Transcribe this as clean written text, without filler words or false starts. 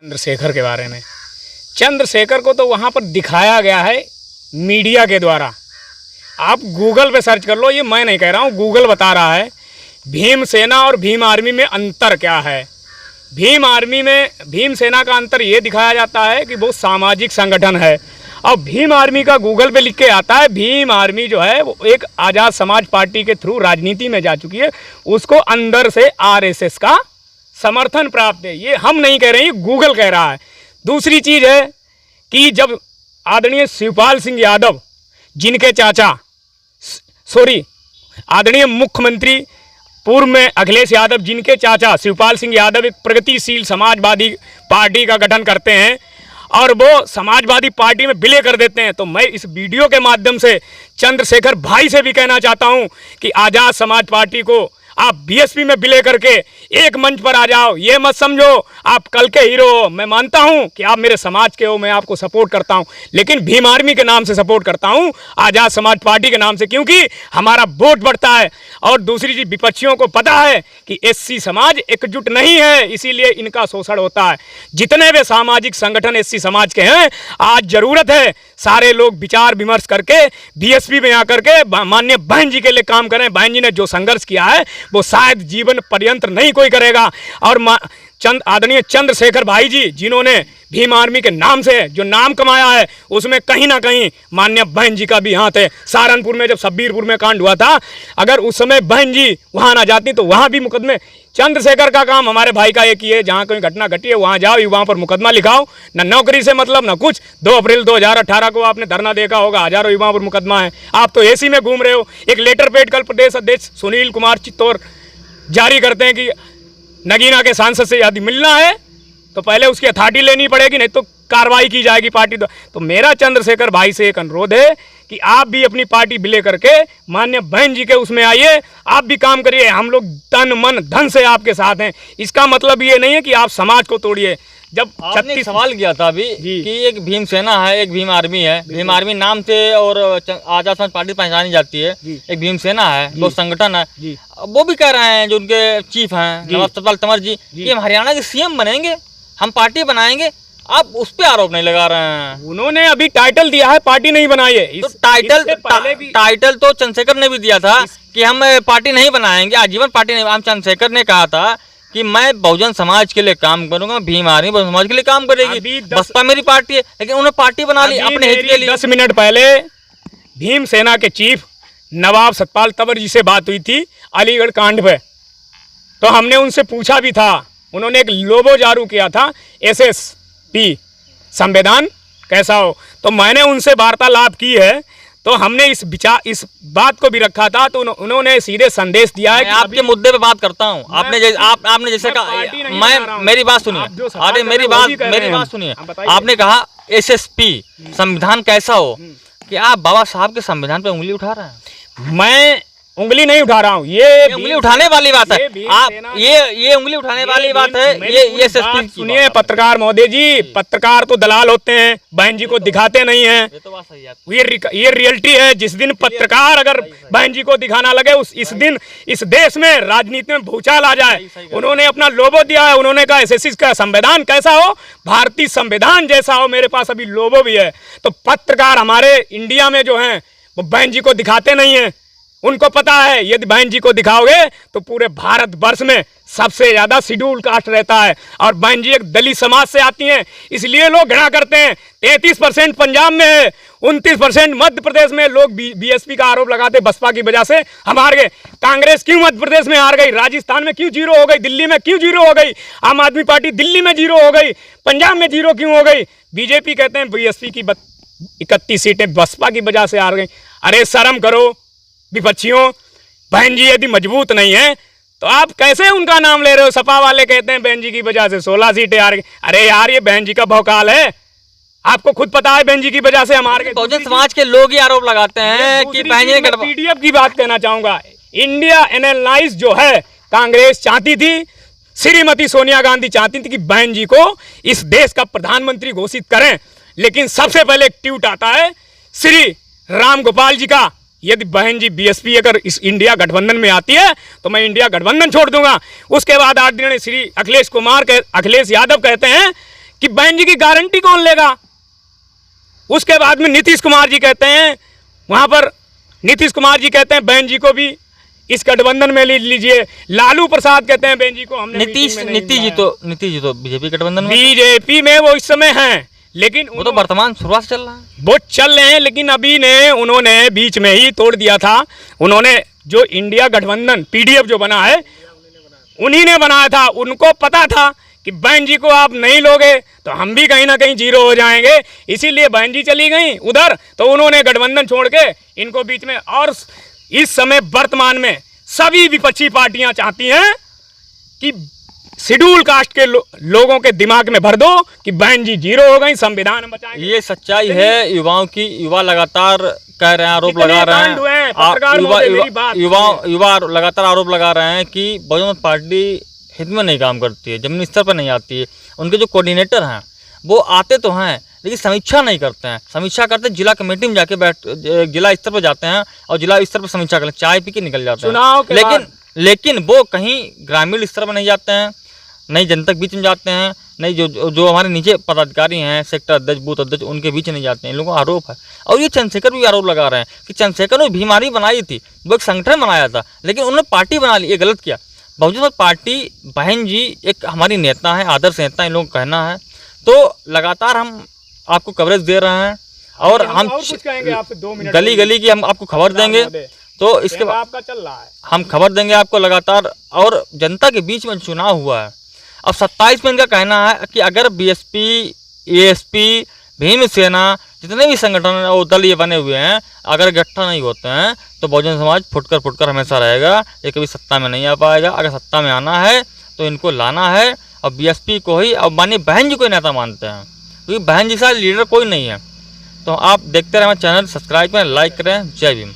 चंद्रशेखर के बारे में। चंद्रशेखर को तो वहाँ पर दिखाया गया है मीडिया के द्वारा। आप गूगल पे सर्च कर लो, ये मैं नहीं कह रहा हूँ, गूगल बता रहा है। भीम सेना और भीम आर्मी में अंतर क्या है। भीम सेना का अंतर ये दिखाया जाता है कि वो सामाजिक संगठन है, और भीम आर्मी का गूगल पे लिख के आता है। भीम आर्मी जो है वो एक आज़ाद समाज पार्टी के थ्रू राजनीति में जा चुकी है, उसको अंदर से आरएसएस का समर्थन प्राप्त है। ये हम नहीं कह रहे हैं, ये गूगल कह रहा है। दूसरी चीज़ है कि जब आदरणीय शिवपाल सिंह यादव, जिनके चाचा आदरणीय मुख्यमंत्री पूर्व में अखिलेश यादव, जिनके चाचा शिवपाल सिंह यादव एक प्रगतिशील समाजवादी पार्टी का गठन करते हैं और वो समाजवादी पार्टी में विलय कर देते हैं, तो मैं इस वीडियो के माध्यम से चंद्रशेखर भाई से भी कहना चाहता हूं कि आज़ाद समाज पार्टी को आप बीएसपी में विलय करके एक मंच पर आ जाओ। ये मत समझो आप कल के हीरो हो। मैं मानता हूं कि आप मेरे समाज के हो, मैं आपको सपोर्ट करता हूं, लेकिन भीम आर्मी के नाम से सपोर्ट करता हूं, आज़ाद समाज पार्टी के नाम से, क्योंकि हमारा वोट बढ़ता है। और दूसरी चीज़, विपक्षियों को पता है कि एससी समाज एकजुट नहीं है, इसीलिए इनका शोषण होता है। जितने भी सामाजिक संगठन एससी समाज के हैं, आज ज़रूरत है सारे लोग विचार विमर्श करके बीएसपी में आकर के माननीय बहन जी के लिए काम करें। बहन जी ने जो संघर्ष किया है वो शायद जीवन पर्यंत नहीं कोई करेगा। और आदरणीय चंद्रशेखर भाई जी, जिन्होंने भीम आर्मी के नाम से जो नाम कमाया है, उसमें कहीं ना कहीं माननीय बहन जी का भी हाथ है। सहारनपुर में जब शब्बीरपुर में कांड हुआ था, अगर उस समय बहन जी वहाँ ना जाती तो वहाँ भी मुकदमे। चंद्रशेखर का काम हमारे भाई का एक ही है, जहाँ कोई घटना घटी है वहाँ जाओ, वहाँ पर मुकदमा लिखाओ। ना नौकरी से मतलब ना कुछ। 2 अप्रैल 2018 को आपने धरना देखा होगा, हजारों युवाओं पर मुकदमा है। आप तो एसी में घूम रहे हो। एक लेटर पेड कल प्रदेश अध्यक्ष सुनील कुमार चित्तौर जारी करते हैं कि नगीना के सांसद से यदि मिलना है तो पहले उसकी अथॉरिटी लेनी पड़ेगी, नहीं तो कार्रवाई की जाएगी पार्टी। तो मेरा चंद्रशेखर भाई से एक अनुरोध है कि आप भी अपनी पार्टी विलय करके माननीय बहन जी के उसमें आइए, आप भी काम करिए। हम लोग तन मन धन से आपके साथ हैं। इसका मतलब ये नहीं है कि आप समाज को तोड़िए। जब 36 सवाल किया था अभी कि एक भीम सेना है, एक भीम आर्मी है। भीम आर्मी नाम से और आज़ाद समाज पार्टी पहचानी जाती है, एक भीम सेना है, दो संगठन है। वो भी कह रहे हैं जो उनके चीफ हैं नवाब सतपाल तंवर जी कि हम हरियाणा के सीएम बनेंगे, हम पार्टी बनाएंगे। आप उस पे आरोप नहीं लगा रहे हैं। उन्होंने अभी टाइटल दिया है, पार्टी नहीं बनाई है। तो टाइटल तो चंद्रशेखर ने भी दिया था कि हम पार्टी नहीं बनाएंगे, आजीवन पार्टी नहीं। हम चंद्रशेखर ने कहा था कि मैं बहुजन समाज के लिए काम करूंगा, भीम आर्मी बहुजन समाज के लिए काम करेगी, बसपा मेरी पार्टी है। लेकिन उन्होंने पार्टी बना ली अपने हित के लिए। 10 मिनट पहले भीम सेना के चीफ नवाब सतपाल तंवर जी से बात हुई थी अलीगढ़ कांड पे, तो हमने उनसे पूछा भी था। उन्होंने एक लोगो जारी किया था, एसएसपी संविधान कैसा हो, तो मैंने उनसे वार्तालाप की है। तो हमने इस बात को भी रखा था, तो उन्होंने सीधे संदेश दिया है कि आपके मुद्दे पे बात करता हूँ। आपने जैसे कहा, मेरी बात सुनिए, अरे मेरी बात सुनिए। आपने कहा एसएसपी संविधान कैसा हो, कि आप बाबा साहब के संविधान पे उंगली उठा रहे हैं। मैं उंगली नहीं उठा रहा हूँ, ये उंगली उठाने वाली बात है। आप ये उंगली उठाने वाली बात है। ये सुनिए पत्रकार महोदय जी, पत्रकार तो दलाल होते हैं, बहन जी को दिखाते नहीं हैं। ये तो बात सही है। ये रियलिटी है। जिस दिन पत्रकार अगर बहन जी को दिखाना लगे, इस दिन इस देश में राजनीति में भूचाल आ जाए। उन्होंने अपना लोगो दिया है, उन्होंने कहा एसएससी का संविधान कैसा हो, भारतीय संविधान जैसा हो। मेरे पास अभी लोगो भी है। तो पत्रकार हमारे इंडिया में जो है वो बहन जी को दिखाते नहीं है। उनको पता है यदि बहन जी को दिखाओगे तो पूरे भारत वर्ष में सबसे ज्यादा शेड्यूल कास्ट रहता है, और बहन जी एक दलित समाज से आती हैं, इसलिए लोग घृणा करते हैं। 33% पंजाब में है, 29% मध्य प्रदेश में। लोग बीएसपी का आरोप लगाते बसपा की वजह से हम हार गए। कांग्रेस क्यों मध्य प्रदेश में हार गई, राजस्थान में क्यों 0 हो गई, दिल्ली में क्यों 0 हो गई, आम आदमी पार्टी दिल्ली में 0 हो गई, पंजाब में 0 क्यों हो गई। बीजेपी कहते हैं बीएसपी की 31 सीटें बसपा की वजह से हार गई। अरे शर्म करो विपक्षियों। बहन जी यदि मजबूत नहीं है तो आप कैसे उनका नाम ले रहे हो। सपा वाले कहते हैं बहन जी की वजह से 16 सीटें हार गई। अरे यार, ये बहन जी का भौकाल है, आपको खुद पता है बहन जी की वजह से हम हार गए। बहुजन समाज के लोग ही आरोप लगाते हैं कि बहन जी पीडीएफ की बात कहना चाहूंगा। इंडिया एनालाइज जो है, कांग्रेस चाहती थी, श्रीमती सोनिया गांधी चाहती थी कि बहन जी को इस देश का प्रधानमंत्री घोषित करें, लेकिन सबसे पहले एक ट्वीट आता है श्री राम गोपाल जी का, यदि बहन जी बीएसपी अगर इस इंडिया गठबंधन में आती है तो मैं इंडिया गठबंधन छोड़ दूंगा। उसके बाद आदरणीय श्री अखिलेश यादव कहते हैं कि बहन जी की गारंटी कौन लेगा। उसके बाद में नीतीश कुमार जी कहते हैं, वहां पर नीतीश कुमार जी कहते हैं बहन जी को भी इस गठबंधन में ले लीजिए। लालू प्रसाद कहते हैं बहन जी को हमने नीतीश जी तो बीजेपी गठबंधन में, बीजेपी में वो इस समय हैं, लेकिन वो तो वर्तमान शुरुआत से चल रहा है, वो चल रहे हैं, लेकिन अभी उन्होंने बीच में ही तोड़ दिया था। उन्होंने जो इंडिया गठबंधन पीडीएफ जो बना है उन्हीं ने बनाया था। उनको पता था कि बहन जी को आप नहीं लोगे तो हम भी कहीं ना कहीं जीरो हो जाएंगे, इसीलिए बहन जी चली गई उधर, तो उन्होंने गठबंधन छोड़ के इनको बीच में। और इस समय वर्तमान में सभी विपक्षी पार्टियां चाहती हैं कि शेड्यूल कास्ट के लोगों के दिमाग में भर दो कि बहन जी जीरो हो गई, संविधान बचाएंगे। ये सच्चाई है युवाओं की। युवा लगातार कह रहे हैं, आरोप लगा रहे हैं, युवा लगातार आरोप लगा रहे हैं कि बहुजन समाज पार्टी हित में नहीं काम करती है, जमीनी स्तर पर नहीं आती है। उनके जो कोऑर्डिनेटर हैं वो आते तो हैं लेकिन समीक्षा नहीं करते हैं। समीक्षा करते जिला कमेटी में जाके जिला स्तर पर जाते हैं और जिला स्तर पर समीक्षा करते, चाय पी के निकल जाते हैं। लेकिन वो कहीं ग्रामीण स्तर पर नहीं जाते हैं, नहीं जनता के बीच में जाते हैं, नहीं जो हमारे नीचे पदाधिकारी हैं, सेक्टर अध्यक्ष, बूथ अध्यक्ष, उनके बीच नहीं जाते हैं। इन लोगों का आरोप है। और ये चंद्रशेखर भी आरोप लगा रहे हैं कि चंद्रशेखर ने बीमारी बनाई थी, वो एक संगठन बनाया था, लेकिन उन्होंने पार्टी बना ली। ये गलत किया। बहुजन समाज पार्टी, बहन जी एक हमारी नेता है, आदर्श नेता इन लोगों का कहना है। तो लगातार हम आपको कवरेज दे रहे हैं और हम गली गली की हम आपको खबर देंगे। तो इसके बाद आपका चल रहा है, हम खबर देंगे आपको लगातार। और जनता के बीच में चुनाव हुआ है, अब 27 में इनका कहना है कि अगर बीएसपी, एएसपी, भीम सेना, जितने भी संगठन और दल ये बने हुए हैं, अगर इकट्ठा नहीं होते हैं तो बहुजन समाज फुटकर हमेशा रहेगा। ये कभी सत्ता में नहीं आ पाएगा। अगर सत्ता में आना है तो इनको लाना है। और बीएसपी को ही, अब मानिए बहन जी को नेता मानते हैं, क्योंकि बहन जी साथ लीडर कोई नहीं है। तो आप देखते रहें हमारे चैनल, सब्सक्राइब करें, लाइक करें। जय भीम।